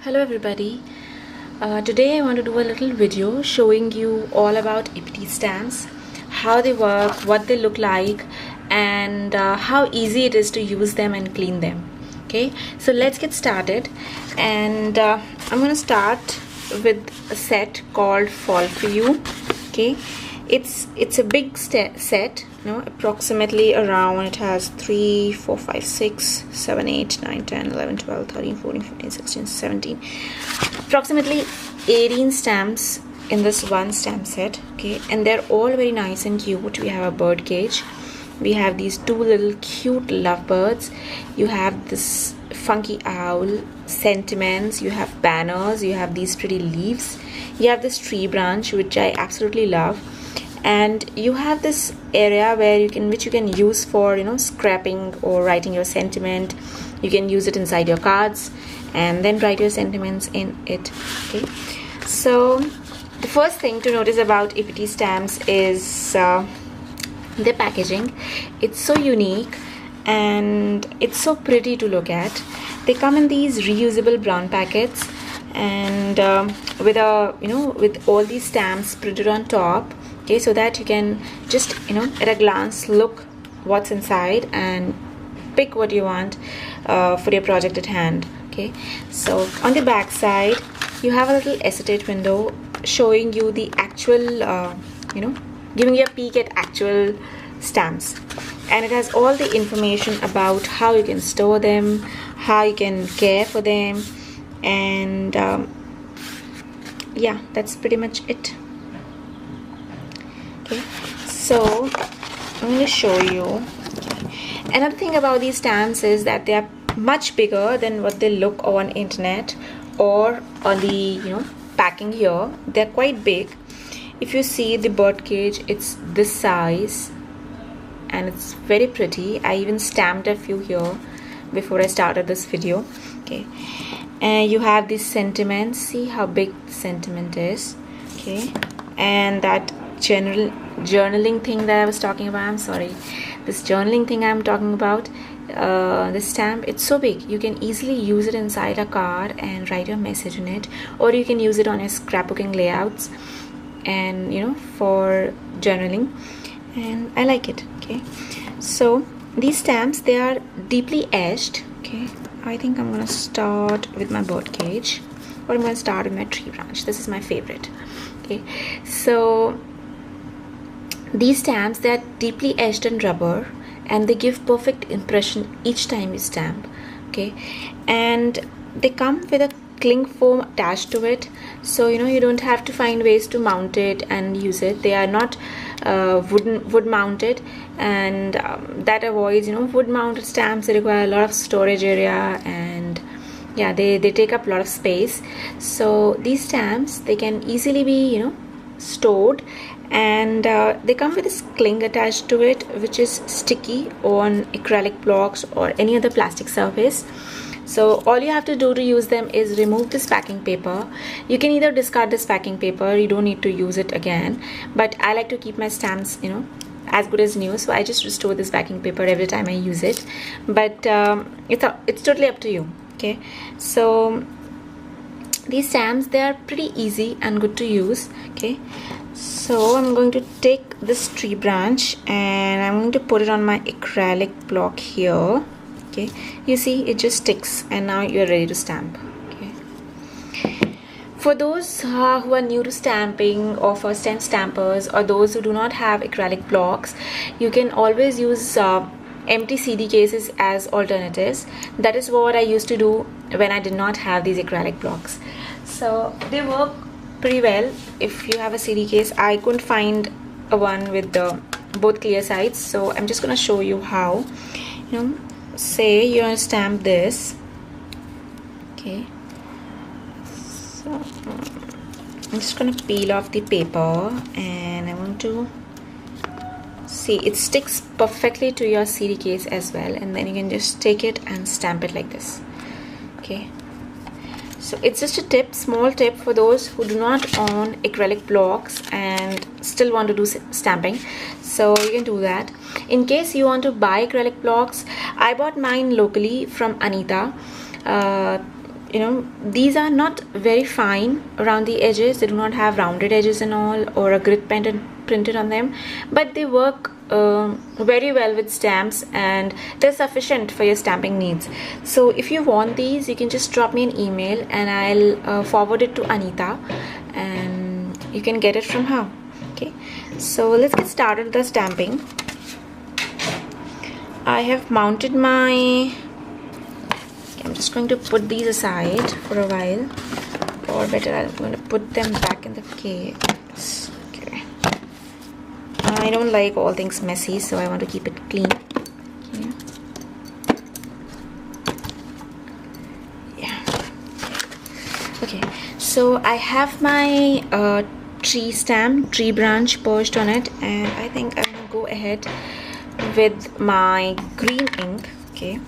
Hello everybody. Today I want to do a little video showing you all about Ippity stamps, how they work, what they look like, and how easy it is to use them and clean them. Okay, so let's get started. And I'm going to start with a set called Fall For You. Okay, it's a big set, approximately around, it has 3 4 5 6 7 8 9 10 11 12 13 14 15 16 17, approximately 18 stamps in this one stamp set. Okay, and they're all very nice and cute. We have a bird cage, we have these two little cute lovebirds, you have this funky owl, sentiments, you have banners, you have these pretty leaves, you have this tree branch which I absolutely love, and you have this area where which you can use for scrapping or writing your sentiment. You can use it inside your cards and then write your sentiments in it. Okay, so the first thing to notice about Ippity stamps is their packaging. It's so unique and it's so pretty to look at. They come in these reusable brown packets, and with all these stamps printed on top. Okay, so that you can just at a glance look what's inside and pick what you want for your project at hand. Okay, so on the back side you have a little acetate window showing you the actual giving you a peek at actual stamps, and it has all the information about how you can store them, how you can care for them, and yeah, that's pretty much it. Okay, so I'm going to show you. Okay. Another thing about these stamps is that they are much bigger than what they look on internet or on the packing here. They're quite big. If you see the bird cage, it's this size and it's very pretty. I even stamped a few here before I started this video. Okay, and you have these sentiments. See how big the sentiment is. Okay, and that journaling thing that I was talking about, this journaling thing I'm talking about, this stamp, it's so big you can easily use it inside a card and write your message in it, or you can use it on your scrapbooking layouts and for journaling, and I like it. Okay, so these stamps, they are deeply edged. Okay, I think I'm gonna start with my bird cage, or I'm gonna start with my tree branch. This is my favorite. Okay, so these stamps, they are deeply edged in rubber and they give perfect impression each time you stamp. Okay, and they come with a cling foam attached to it, so you don't have to find ways to mount it and use it. They are not wood mounted, and that avoids wood mounted stamps. They require a lot of storage area, and yeah, they take up a lot of space. So these stamps, they can easily be stored, and they come with this cling attached to it which is sticky on acrylic blocks or any other plastic surface. So all you have to do to use them is remove this packing paper. You can either discard this packing paper, you don't need to use it again, but I like to keep my stamps as good as new, so I just restore this packing paper every time I use it. But it's totally up to you. Okay, so these stamps, they are pretty easy and good to use. Okay, so I'm going to take this tree branch and I'm going to put it on my acrylic block here. Okay, you see it just sticks, and now you're ready to stamp. Okay, for those who are new to stamping, or first time stampers, or those who do not have acrylic blocks, you can always use empty CD cases as alternatives. That is what I used to do when I did not have these acrylic blocks. So they work pretty well if you have a CD case. I couldn't find a one with the both clear sides, so I'm just gonna show you how. Say you're gonna stamp this. Okay, so I'm just gonna peel off the paper, and I want to see it sticks perfectly to your CD case as well, and then you can just take it and stamp it like this. Okay, so it's just a tip, small tip for those who do not own acrylic blocks and still want to do stamping. So you can do that. In case you want to buy acrylic blocks, I bought mine locally from Anita. these are not very fine around the edges. They do not have rounded edges and all, or a grid printed on them, but they work very well with stamps, and they're sufficient for your stamping needs. So if you want these, you can just drop me an email and I'll forward it to Anita, and you can get it from her. Okay, so let's get started with the stamping. I have mounted my, I'm just going to put these aside for a while, or better, I'm going to put them back in the case. Okay, I don't like all things messy, so I want to keep it clean. Okay. Yeah. Okay, so I have my tree branch perched on it, and I think I'm going to go ahead with my green ink. Okay,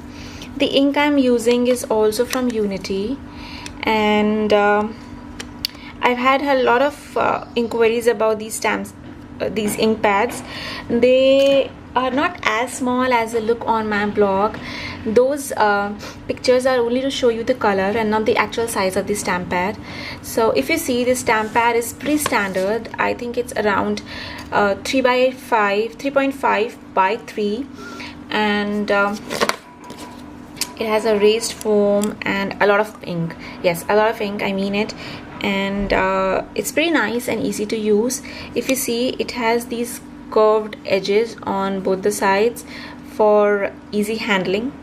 the ink I'm using is also from Unity, and I've had a lot of inquiries about these stamps, these ink pads. They are not as small as they look on my blog. Those pictures are only to show you the color and not the actual size of the stamp pad. So if you see, the stamp pad is pretty standard. I think it's around 3.5 by 3, and it has a raised foam and a lot of ink. Yes, a lot of ink, I mean it. And it's pretty nice and easy to use. If you see, it has these curved edges on both the sides for easy handling.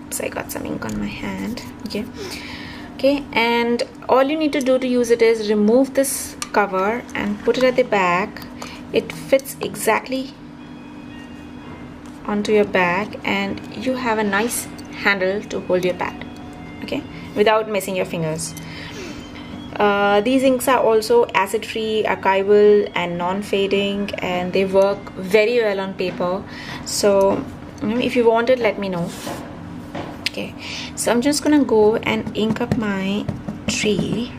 So I got some ink on my hand. Okay, and all you need to do to use it is remove this cover and put it at the back. It fits exactly onto your back, and you have a nice handle to hold your pad, okay, without messing your fingers. These inks are also acid free, archival and non-fading, and they work very well on paper. So if you want it, let me know. Okay, so I'm just gonna go and ink up my tree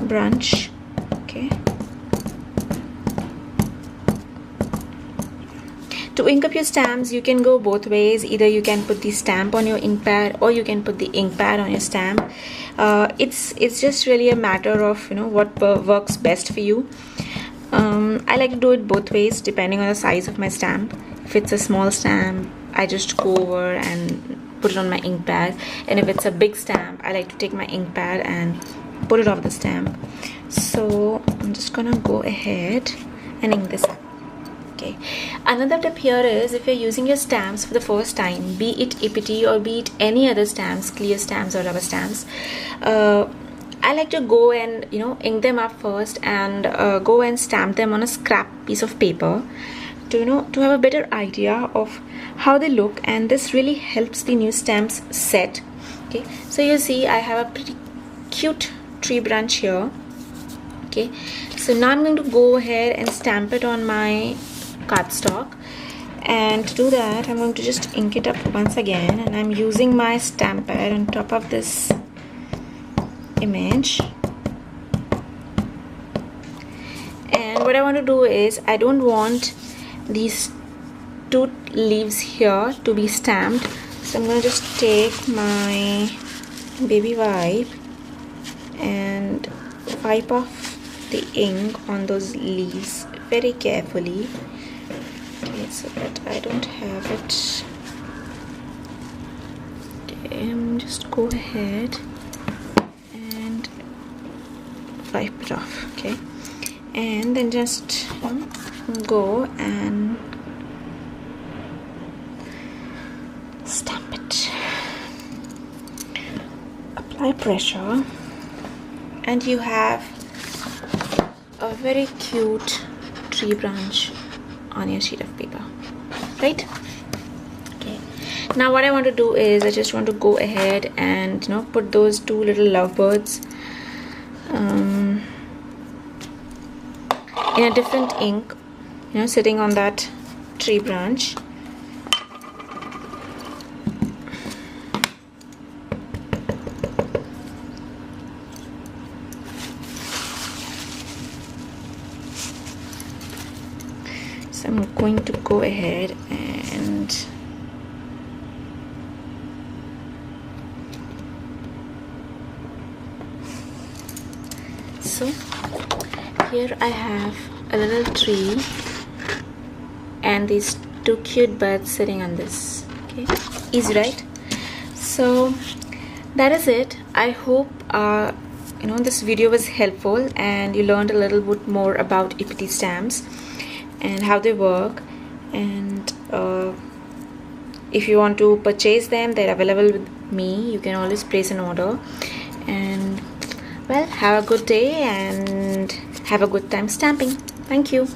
branch. Okay, to ink up your stamps, you can go both ways. Either you can put the stamp on your ink pad, or you can put the ink pad on your stamp. It's just really a matter of what works best for you. I like to do it both ways depending on the size of my stamp. If it's a small stamp, I just go over and put it on my ink pad, and if it's a big stamp, I like to take my ink pad and put it off the stamp. So I'm just gonna go ahead and ink this up. Okay, another tip here is, if you're using your stamps for the first time, be it Ippity or be it any other stamps, clear stamps or rubber stamps, I like to go and ink them up first, and go and stamp them on a scrap piece of paper to to have a better idea of how they look, and this really helps the new stamps set. Okay, so you see I have a pretty cute tree branch here. Okay, so now I'm going to go ahead and stamp it on my cardstock, and to do that I'm going to just ink it up once again, and I'm using my stamp pad on top of this image. And what I want to do is, I don't want these two leaves here to be stamped, so I'm going to just take my baby wipe and wipe off the ink on those leaves very carefully, okay, so that I don't have it. Okay, just go ahead and wipe it off. Okay, and then just go and stamp it. Apply pressure, and you have a very cute tree branch on your sheet of paper, right? Okay, now what I want to do is, I just want to go ahead and put those two little lovebirds in a different ink, sitting on that tree branch. So I'm going to go ahead and So here I have a little tree and these two cute birds sitting on this. Okay, easy, right? So that is it. I hope this video was helpful and you learned a little bit more about Ippity stamps and how they work. And if you want to purchase them, they're available with me. You can always place an order. And well, have a good day and have a good time stamping. Thank you.